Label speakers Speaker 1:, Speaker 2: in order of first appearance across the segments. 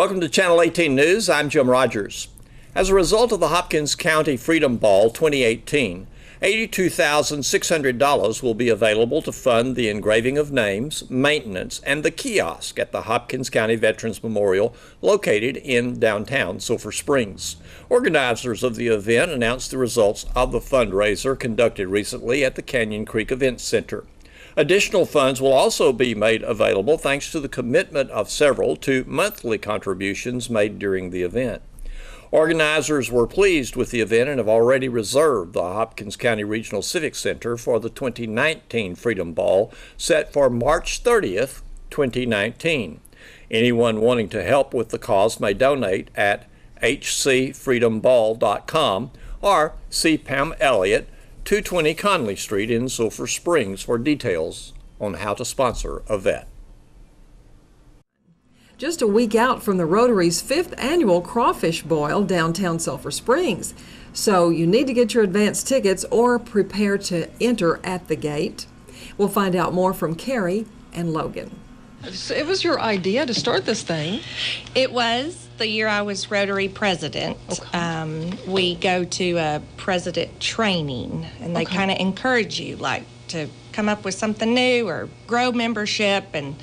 Speaker 1: Welcome to Channel 18 News. I'm Jim Rogers. As a result of the Hopkins County Freedom Ball 2018, $82,600 will be available to fund the engraving of names, maintenance, and the kiosk at the Hopkins County Veterans Memorial located in downtown Sulphur Springs. Organizers of the event announced the results of the fundraiser conducted recently at the Canyon Creek Event Center. Additional funds will also be made available thanks to the commitment of several to monthly contributions made during the event. Organizers were pleased with the event and have already reserved the Hopkins County Regional Civic Center for the 2019 Freedom Ball set for March 30th, 2019. Anyone wanting to help with the cause may donate at hcfreedomball.com or see Pam Elliott, 220 Conley Street in Sulphur Springs for details on how to sponsor a vet.
Speaker 2: Just a week out from the Rotary's 5th annual Crawfish Boil downtown Sulphur Springs. So you need to get your advance tickets or prepare to enter at the gate. We'll find out more from Carrie and Logan.
Speaker 3: So it was your idea to start this thing.
Speaker 4: It was the year I was Rotary president. Okay. We go to a president training, and they kind of encourage you, like, to come up with something new or grow membership. And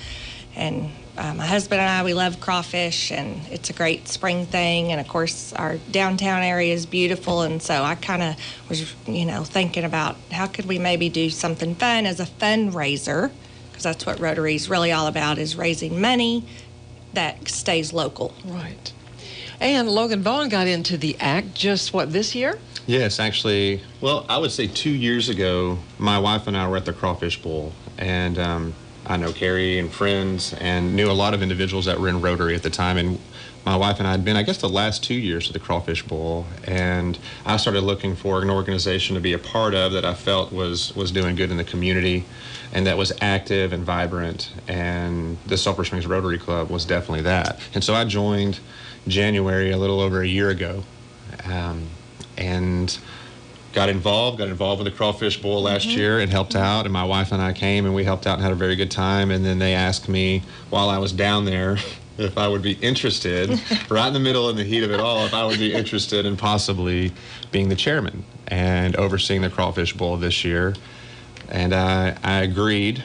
Speaker 4: my husband and I, we love crawfish, and it's a great spring thing. And of course, our downtown area is beautiful, and so I kind of was, thinking about how could we maybe do something fun as a fundraiser. That's what Rotary is really all about, is raising money that stays local.
Speaker 3: Right. And Logan Vaughn got into the act just, this year?
Speaker 5: Yes, actually, well, I would say 2 years ago, my wife and I were at the Crawfish Bowl, and I know Carrie and friends and knew a lot of individuals that were in Rotary at the time, and my wife and I had been, I guess, the last 2 years to the Crawfish Bowl, and I started looking for an organization to be a part of that I felt was doing good in the community and that was active and vibrant, and the Sulphur Springs Rotary Club was definitely that. And so I joined January, a little over a year ago, and got involved with the Crawfish Bowl last year and helped out, and my wife and I came and we helped out and had a very good time. And then they asked me while I was down there if I would be interested, right in the middle in the heat of it all, if I would be interested in possibly being the chairman and overseeing the Crawfish Bowl this year. And I agreed,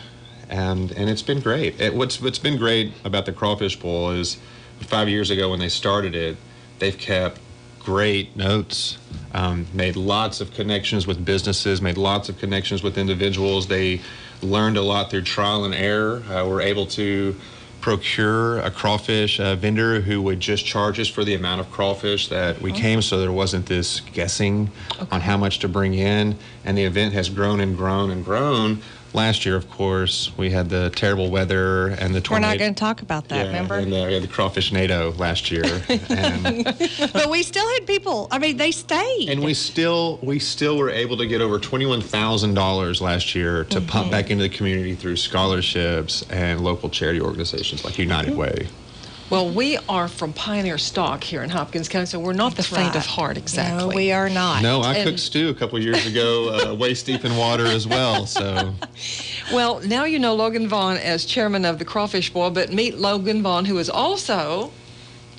Speaker 5: and it's been great. What's been great about the Crawfish Bowl is 5 years ago when they started it, they've kept great notes, made lots of connections with businesses, made lots of connections with individuals. They learned a lot through trial and error. We're able to procure a crawfish vendor who would just charge us for the amount of crawfish that we came, so there wasn't this guessing on how much to bring in. And the event has grown and grown and grown. Last year, of course, we had the terrible weather and the tornado.
Speaker 4: We're not going to talk about that, remember?
Speaker 5: And we had the crawfish NATO last year.
Speaker 4: But we still had people. I mean, they stayed.
Speaker 5: And we still were able to get over $21,000 last year to pump back into the community through scholarships and local charity organizations like United Way.
Speaker 3: Well, we are from Pioneer Stock here in Hopkins County, so we're not the faint of heart, exactly.
Speaker 4: No, we are not.
Speaker 5: No, I cooked stew a couple of years ago, waist deep in water as well. So,
Speaker 3: well, now you know Logan Vaughn as chairman of the Crawfish Bowl, but meet Logan Vaughn, who is also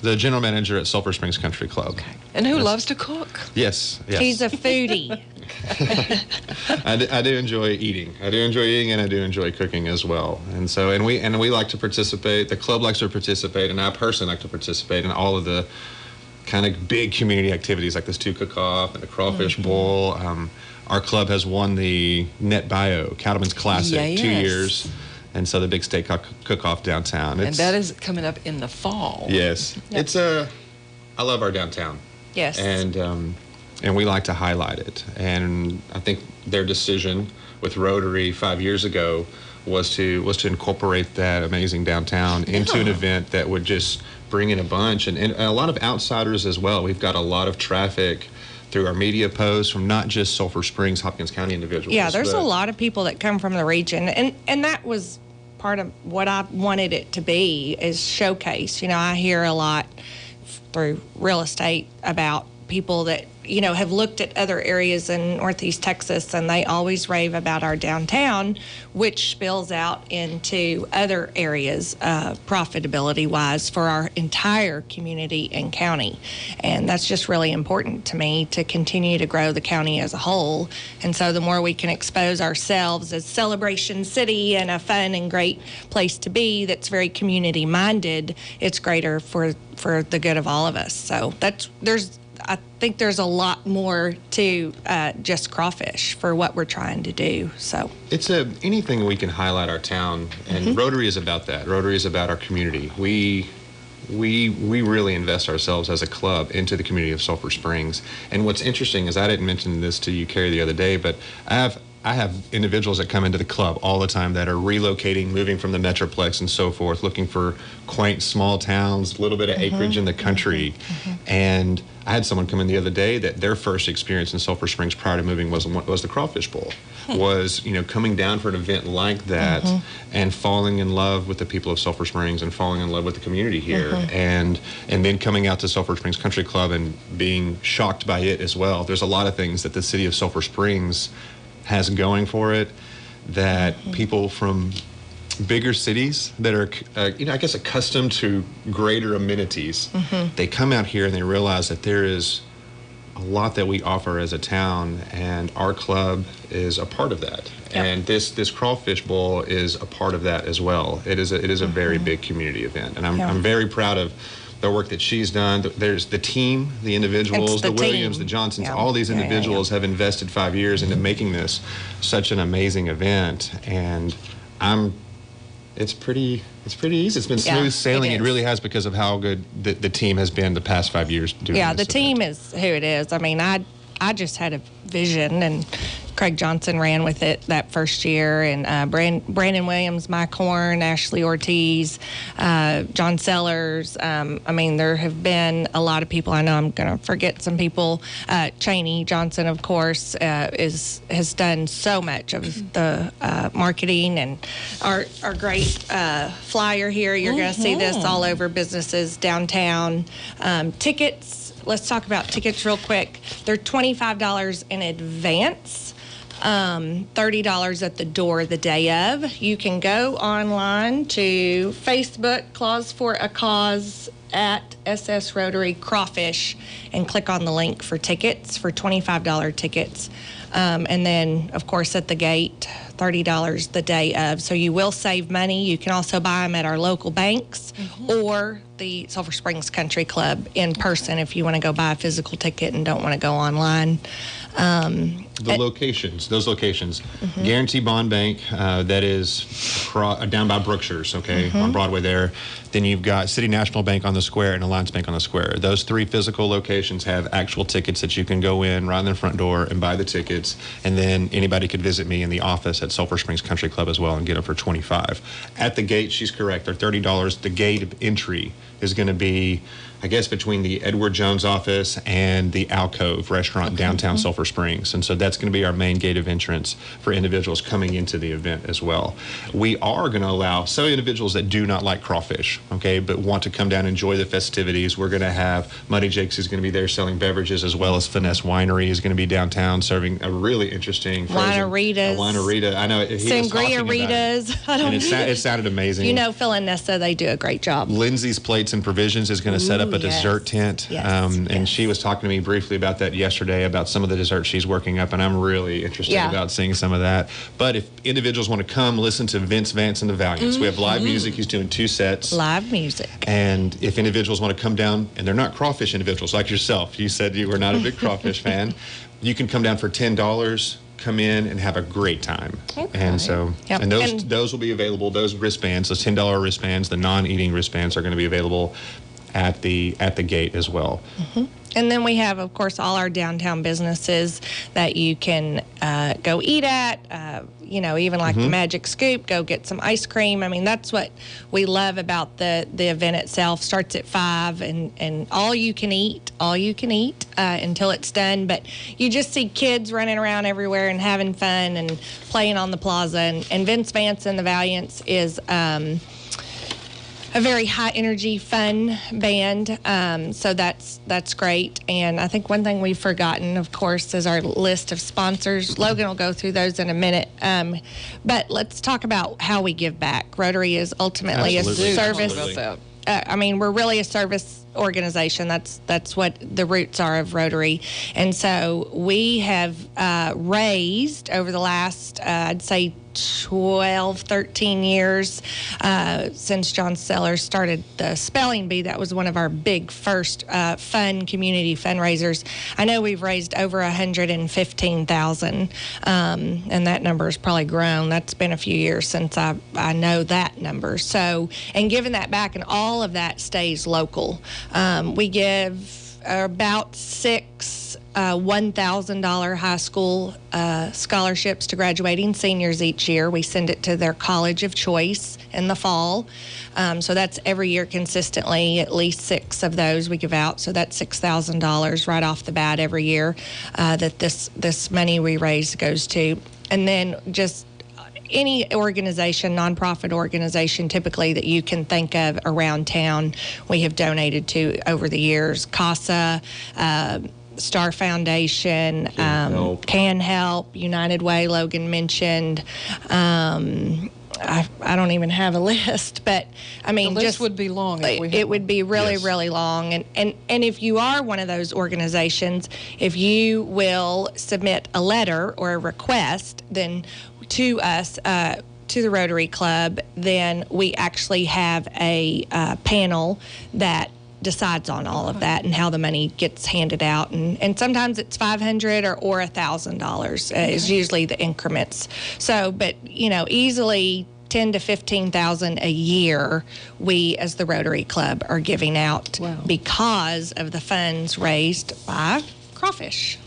Speaker 5: the general manager at Sulphur Springs Country Club.
Speaker 3: Okay. And who loves to cook.
Speaker 5: Yes.
Speaker 4: He's a foodie.
Speaker 5: I do enjoy eating. I do enjoy eating, and I do enjoy cooking as well. And so, and we like to participate. The club likes to participate, and I personally like to participate in all of the kind of big community activities like the stew cook-off and the Crawfish Bowl. Our club has won the Net Bio Cattleman's Classic 2 years. And so the big steak cook-off downtown.
Speaker 3: And that is coming up in the fall.
Speaker 5: Yes. Yep. I love our downtown.
Speaker 4: Yes.
Speaker 5: And we like to highlight it. And I think their decision with Rotary 5 years ago was to incorporate that amazing downtown into an event that would just bring in a bunch and a lot of outsiders as well. We've got a lot of traffic through our media posts from not just Sulphur Springs, Hopkins County individuals.
Speaker 4: Yeah, there's a lot of people that come from the region, and that was part of what I wanted it to be, is showcase. I hear a lot through real estate about people that, you know, have looked at other areas in Northeast Texas, and they always rave about our downtown, which spills out into other areas, profitability-wise, for our entire community and county. And that's just really important to me, to continue to grow the county as a whole. And so the more we can expose ourselves as Celebration City and a fun and great place to be that's very community-minded, it's greater for the good of all of us. So I think there's a lot more to just crawfish for what we're trying to do. So
Speaker 5: it's anything we can highlight our town, and Rotary is about that. Rotary is about our community. We really invest ourselves as a club into the community of Sulphur Springs. And what's interesting is, I didn't mention this to you, Carrie, the other day, but I have individuals that come into the club all the time that are relocating, moving from the Metroplex and so forth, looking for quaint small towns, a little bit of acreage in the country. And I had someone come in the other day that their first experience in Sulphur Springs prior to moving was the Crawfish Bowl. Was, you know, coming down for an event like that and falling in love with the people of Sulphur Springs and falling in love with the community here, and then coming out to Sulphur Springs Country Club and being shocked by it as well. There's a lot of things that the city of Sulphur Springs has going for it that people from bigger cities that are, I guess, accustomed to greater amenities, they come out here and they realize that there is a lot that we offer as a town, and our club is a part of that. Yep. And this Crawfish Bowl is a part of that as well. It is a very big community event, and I'm very proud of the work that she's done. There's the team, the individuals, the Williams, the Johnsons, all these individuals have invested 5 years into making this such an amazing event. And it's pretty easy. It's been smooth sailing. It really has, because of how good the team has been the past 5 years doing this.
Speaker 4: Yeah, the team is who it is. I mean, I just had a vision, and Craig Johnson ran with it that first year, and Brandon Williams, Mike Horn, Ashley Ortiz, John Sellers. I mean, there have been a lot of people. I know I'm going to forget some people. Ch.18 Johnson, of course, has done so much of the marketing, and our great flyer here. You're going to see this all over businesses downtown. Tickets. Let's talk about tickets real quick. They're $25 in advance, $30 at the door the day of. You can go online to Facebook, Claws for a Cause, at SS Rotary Crawfish, and click on the link for tickets, for $25 tickets. And then, of course, at the gate, $30 the day of. So you will save money. You can also buy them at our local banks or the Sulphur Springs Country Club in person if you want to go buy a physical ticket and don't want to go online.
Speaker 5: Those locations. Guarantee Bond Bank, that is down by Brookshire's, on Broadway there. Then you've got City National Bank on the square and Alliance Bank on the square. Those 3 physical locations have actual tickets that you can go in right in the front door and buy the tickets. And then anybody could visit me in the office at Sulphur Springs Country Club as well and get them for $25. At the gate, she's correct. They're $30. The gate of entry is going to be, I guess, between the Edward Jones office and the Alcove restaurant downtown Sulphur Springs. And so that's going to be our main gate of entrance for individuals coming into the event as well. We are going to allow some individuals that do not like crawfish, but want to come down and enjoy the festivities. We're going to have Muddy Jake's is going to be there selling beverages, as well as Finesse Winery is going to be downtown serving a really interesting Winerita. I know.
Speaker 4: Sangria-ritas.
Speaker 5: It sounded amazing.
Speaker 4: You know, Phil and Nessa, they do a great job.
Speaker 5: Lindsay's Plates and Provisions is going to set up a dessert tent. And she was talking to me briefly about that yesterday, about some of the desserts she's working up, and I'm really interested about seeing some of that. But if individuals want to come listen to Vince Vance and the Valiants, we have live music. He's doing 2 sets.
Speaker 4: Live music.
Speaker 5: And if individuals want to come down, and they're not crawfish individuals like yourself, you said you were not a big crawfish fan, you can come down for $10, come in and have a great time. And so, and those will be available, those wristbands, those $10 wristbands, the non-eating wristbands are going to be available at the gate as well.
Speaker 4: And then we have, of course, all our downtown businesses that you can go eat at, even like the Magic Scoop, go get some ice cream. I mean, that's what we love about the event itself. Starts at 5 and all you can eat until it's done. But you just see kids running around everywhere and having fun and playing on the plaza. And Vince Vance and the Valiants is a very high energy, fun band. So that's great. And I think one thing we've forgotten, of course, is our list of sponsors. Logan will go through those in a minute. But let's talk about how we give back. Rotary is ultimately
Speaker 5: Absolutely.
Speaker 4: a service.
Speaker 3: Talk about that.
Speaker 4: We're really a service organization. That's what the roots are of Rotary. And so we have raised over the last, I'd say, 12, 13 years since John Sellers started the Spelling Bee. That was one of our big first fun community fundraisers. I know we've raised over $115,000, and that number has probably grown. That's been a few years since I know that number. So, and giving that back, and all of that stays local. We give about 6 $1,000 high school scholarships to graduating seniors each year. We send it to their college of choice in the fall. So that's every year consistently, at least 6 of those we give out. So that's $6,000 right off the bat every year that this money we raise goes to. And then just any organization, nonprofit organization, typically that you can think of around town, we have donated to over the years. CASA, Star Foundation, Can Help, United Way, Logan mentioned. I don't even have a list, but I mean,
Speaker 3: The list would be long if we had
Speaker 4: it would
Speaker 3: one.
Speaker 4: be really,
Speaker 5: Yes.
Speaker 4: really long. And if you are one of those organizations, if you will submit a letter or a request, then to us, to the Rotary Club, then we actually have a panel that decides on all of that and how the money gets handed out, and sometimes it's $500 or $1,000 is usually the increments. So, but easily 10 to 15,000 a year we as the Rotary Club are giving out.
Speaker 2: Wow.
Speaker 4: Because of the funds raised by Crawfish.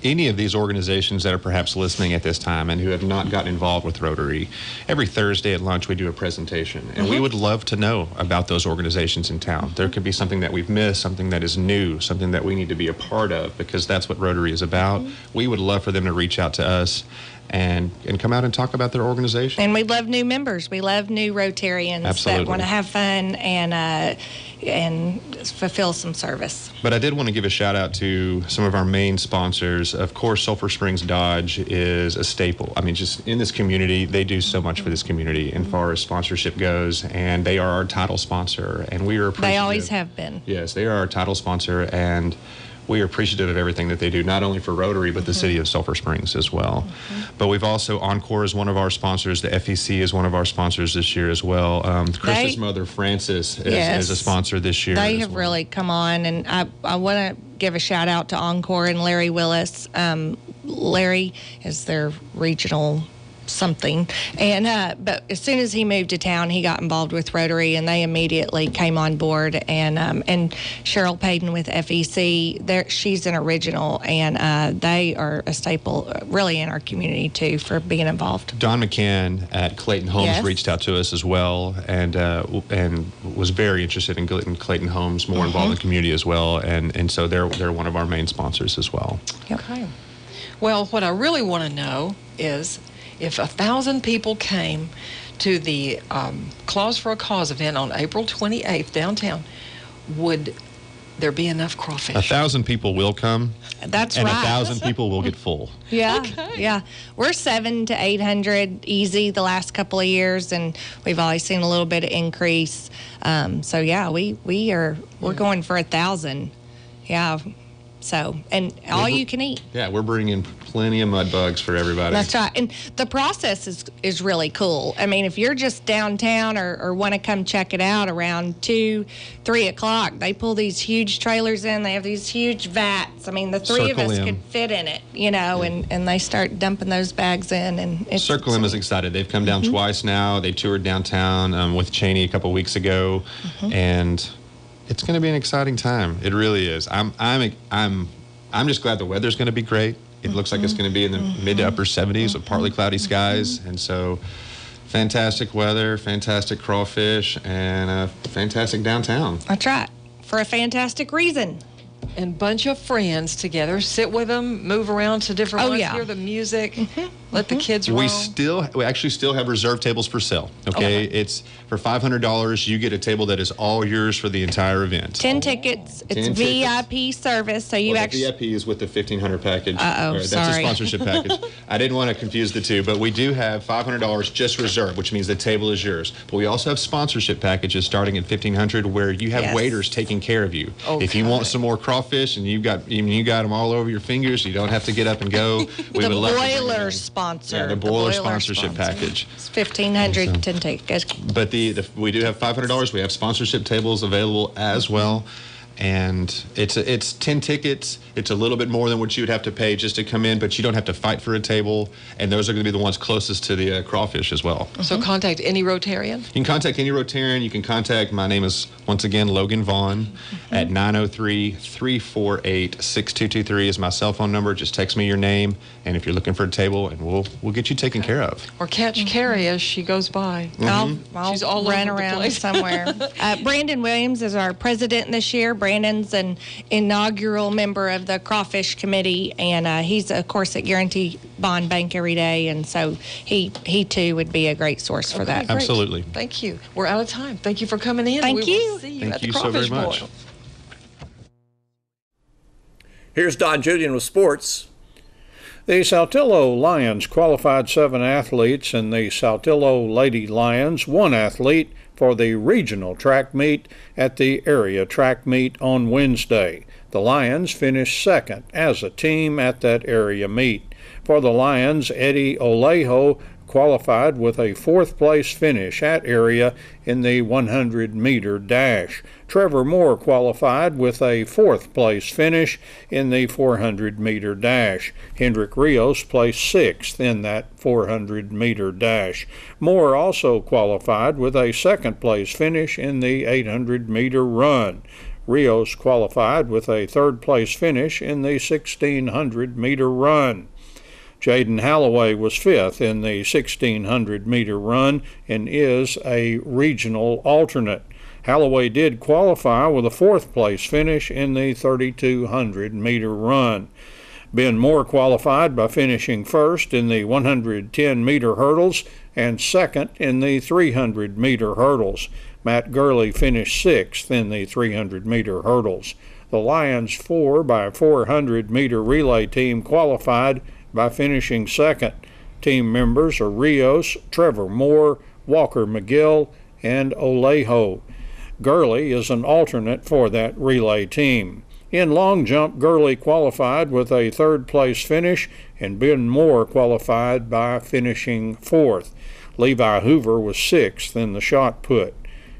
Speaker 5: Any of these organizations that are perhaps listening at this time and who have not gotten involved with Rotary, every Thursday at lunch we do a presentation, and we would love to know about those organizations in town. There could be something that we've missed, something that is new, something that we need to be a part of, because that's what Rotary is about. We would love for them to reach out to us and come out and talk about their organization.
Speaker 4: And we love new members. We love new Rotarians
Speaker 5: Absolutely.
Speaker 4: that want to have fun and fulfill some service.
Speaker 5: But I did want to give a shout out to some of our main sponsors. Of course, Sulphur Springs Dodge is a staple. I mean, just in this community, they do so much for this community as far as sponsorship goes, and they are our title sponsor, and we are appreciative.
Speaker 4: They always have been.
Speaker 5: Yes, they are our title sponsor, and we are appreciative of everything that they do, not only for Rotary, but the city of Sulphur Springs as well. But we've also, Encore is one of our sponsors. The FEC is one of our sponsors this year as well. Krista's mother, Frances, is a sponsor this year.
Speaker 4: They
Speaker 5: as
Speaker 4: have
Speaker 5: well.
Speaker 4: really come on, and I want to give a shout out to Encore and Larry Willis. Larry is their regional something, and but as soon as he moved to town, he got involved with Rotary, and they immediately came on board. And Cheryl Payton with FEC, she's an original, and they are a staple really in our community too for being involved.
Speaker 5: Don McCann at Clayton Homes
Speaker 4: Yes.
Speaker 5: reached out to us as well, and was very interested in getting Clayton Homes more involved in the community as well, and so they're one of our main sponsors as well.
Speaker 3: Okay. Well, what I really want to know is if 1,000 people came to the Clause for a Cause event on April 28th downtown, would there be enough crawfish?
Speaker 5: 1,000 people will come,
Speaker 4: That's
Speaker 5: and
Speaker 4: right.
Speaker 5: 1,000 people will get full.
Speaker 4: Yeah,
Speaker 3: Okay.
Speaker 4: yeah. We're 700 to 800 easy the last couple of years, and we've always seen a little bit of increase. So yeah, we're going for 1,000. Yeah. So, and all you can eat.
Speaker 5: Yeah, we're bringing plenty of mud bugs for everybody.
Speaker 4: That's right. And the process is really cool. I mean, if you're just downtown or want to come check it out around 2, 3 o'clock, they pull these huge trailers in. They have these huge vats. I mean, the three of
Speaker 5: Circle
Speaker 4: us
Speaker 5: M.
Speaker 4: could fit in it, and they start dumping those bags in. And it's
Speaker 5: Circle M is excited. They've come down twice now. They toured downtown with Ch.18 a couple weeks ago, and it's going to be an exciting time. It really is. I'm just glad the weather's going to be great. It looks like it's going to be in the mid to upper 70s with partly cloudy skies, and so fantastic weather, fantastic crawfish, and fantastic downtown.
Speaker 4: That's right. For a fantastic reason.
Speaker 3: And bunch of friends together, sit with them, move around to different ones, hear the music, let the kids roam.
Speaker 5: We actually still have reserved tables for sale. Okay, it's for $500. You get a table that is all yours for the entire event.
Speaker 4: 10 tickets. It's
Speaker 5: 10
Speaker 4: VIP service, so you actually.
Speaker 5: The VIP is with the $1,500 package.
Speaker 4: Sorry.
Speaker 5: That's a sponsorship package. I didn't want to confuse the two, but we do have $500 just reserved, which means the table is yours. But we also have sponsorship packages starting at $1,500 where you have waiters taking care of you. If you want some more crawfish and you got them all over your fingers, you don't have to get up and go.
Speaker 4: The boiler sponsor.
Speaker 5: Yeah, the boiler sponsorship package.
Speaker 4: It's $1,500 10 tickets.
Speaker 5: But we do have $500. We have sponsorship tables available as well. And it's 10 tickets. It's a little bit more than what you would have to pay just to come in, but you don't have to fight for a table. And those are going to be the ones closest to the crawfish as well.
Speaker 3: So contact any Rotarian?
Speaker 5: You can contact any Rotarian. You can contact, my name is, once again, Logan Vaughn at 903-348-6223 is my cell phone number. Just text me your name, and if you're looking for a table, and we'll get you taken care of.
Speaker 3: Or catch Carrie as she goes by.
Speaker 4: I'll
Speaker 3: She's all
Speaker 4: run
Speaker 3: over the
Speaker 4: around
Speaker 3: place.
Speaker 4: somewhere. Brandon Williams is our president this year. Brandon's an inaugural member of the Crawfish Committee, and he's, of course, at Guarantee Bond Bank every day, and so he too would be a great source for that.
Speaker 3: Great.
Speaker 5: Absolutely.
Speaker 3: Thank you. We're out of time. Thank you for coming in.
Speaker 4: Thank
Speaker 3: we
Speaker 4: you.
Speaker 3: Will see you
Speaker 5: Thank
Speaker 3: at the
Speaker 5: you so
Speaker 3: Crawfish
Speaker 5: very much.
Speaker 3: Boil.
Speaker 1: Here's Don Julian with sports.
Speaker 6: The Saltillo Lions qualified 7 athletes, and the Saltillo Lady Lions 1 athlete for the regional track meet at the area track meet on Wednesday. The Lions finished second as a team at that area meet. For the Lions, Eddie Olejo qualified with a 4th place finish at area in the 100-meter dash. Trevor Moore qualified with a 4th place finish in the 400-meter dash. Hendrick Rios placed 6th in that 400-meter dash. Moore also qualified with a 2nd place finish in the 800-meter run. Rios qualified with a 3rd place finish in the 1600-meter run. Jaden Halloway was 5th in the 1600-meter run and is a regional alternate. Halloway did qualify with a 4th place finish in the 3200-meter run. Ben Moore qualified by finishing 1st in the 110-meter hurdles and 2nd in the 300-meter hurdles. Matt Gurley finished 6th in the 300-meter hurdles. The Lions 4x400-meter relay team qualified by finishing 2nd. Team members are Rios, Trevor Moore, Walker McGill, and Olejo. Gurley is an alternate for that relay team. In long jump, Gurley qualified with a 3rd place finish, and Ben Moore qualified by finishing 4th. Levi Hoover was 6th in the shot put.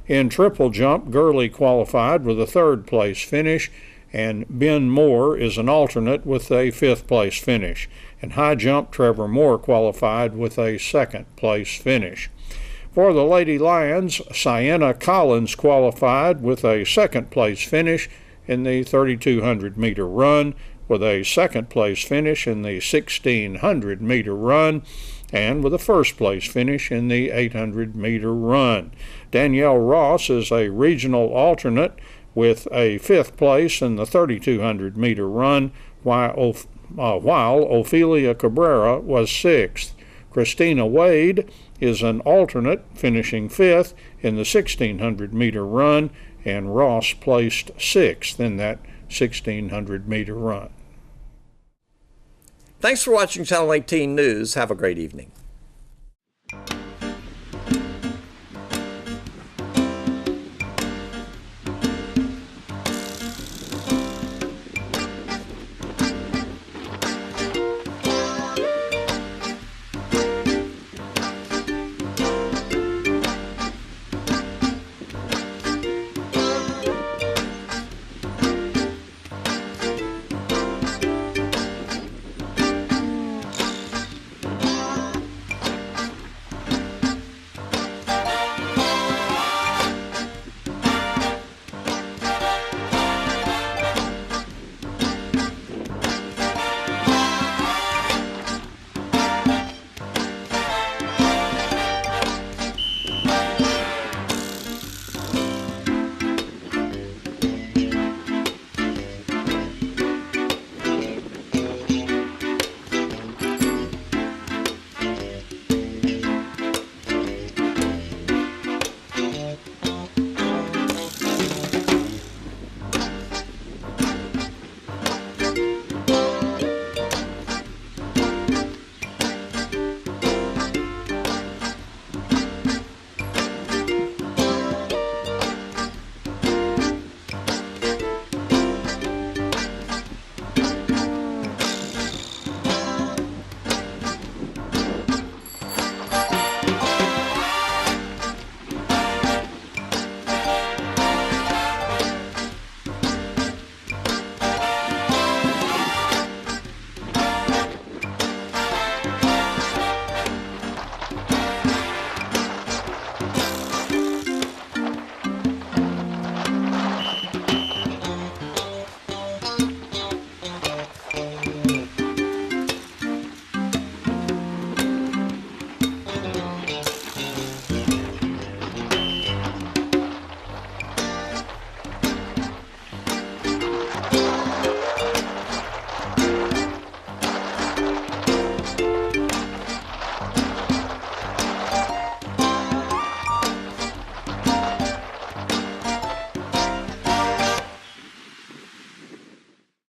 Speaker 6: In triple jump, Gurley qualified with a 3rd place finish, and Ben Moore is an alternate with a 5th place finish. In high jump, Trevor Moore qualified with a 2nd place finish. For the Lady Lions, Sienna Collins qualified with a 2nd place finish in the 3200-meter run, with a 2nd place finish in the 1600-meter run, and with a 1st place finish in the 800-meter run. Danielle Ross is a regional alternate with a 5th place in the 3200-meter run, while Ophelia Cabrera was 6th. Christina Wade is an alternate, finishing 5th in the 1600-meter run, and Ross placed 6th in that 1600-meter run.
Speaker 1: Thanks for watching Channel 18 News. Have a great evening.